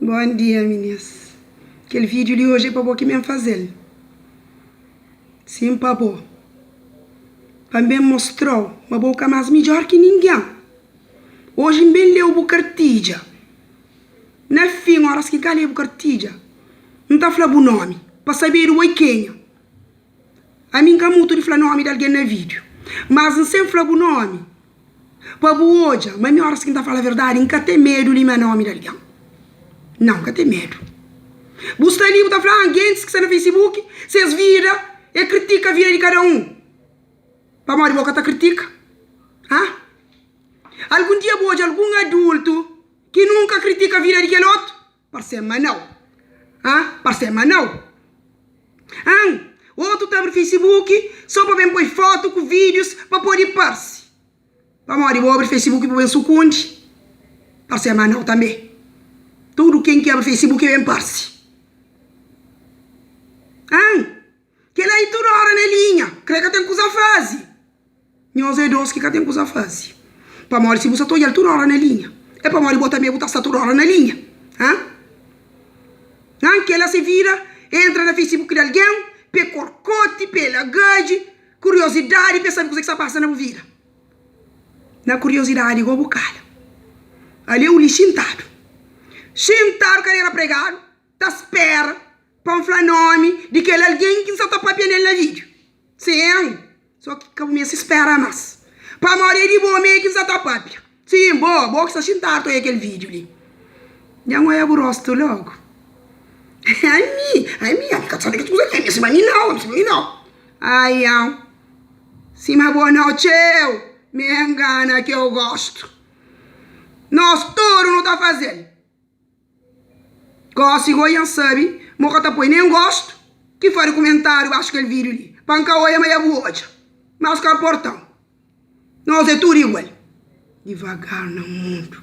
Bom dia, meninas. Aquele vídeo de hoje é para você mesmo fazer. Sim, para você. Para mim mostrou uma boca mais melhor que ninguém. Hoje bem leu o cartilha. Na fim, horas que calhei o cartilha. Não está falando o nome. Para saber o quem. A mim que muito de falar o nome de alguém no vídeo. Mas não sei falar o nome. Para hoje, mas minha horas que não está falando a verdade, não tem medo de meu nome de alguém. Não, não tem medo. Você ali, está falando alguém que está no Facebook, vocês viram e critica a vida de cada um. Para morrer boca, tá critica? Ah? Algum dia pode algum adulto que nunca critica a vida de aquele outro? Parceiro, mas não. Ah? Parceiro, mas não. Ah? Outro tá no Facebook só para ver pôr foto com vídeos para pôr de parce. Para morrer boca no Facebook para ver sucunde. Parceiro, mas não também. Tudo quem quer no Facebook é bem parce. Ah? Que ele aí toda hora na linha. Creio que tem coisa fase. Nós é dois que tem coisa fase. Para morrer se você toda hora na linha. É para morrer botar mesmo botar toda hora na linha. Ah? Ah? Que ela se vira, entra no Facebook de alguém, pega corcote, pela gade, curiosidade, para saber o que está passando na vida. Na curiosidade, igual o cara. Ali é o lixo sentado. Sentado, o cara era pregado, tá espera, para falar nome de aquele alguém que só tá papinando na vídeo. Sim, só que como se espera mais. Para morrer de boa meio que só tá papia. Sim, boa que está sentado aí aquele vídeo ali. Já não é o rosto logo. Ai, minha, fica sabendo que tu usa aqui, mas não. Ai, sim, mas boa noite, eu me engana que eu gosto. Nós todos não tá fazendo. Gosto e goian sabe, moca tá põe nem gosto, que fora o comentário, acho que ele vídeo ali. Panca oia, mas é boa. Mas que é portão. Nós é tudo igual. Devagar no mundo.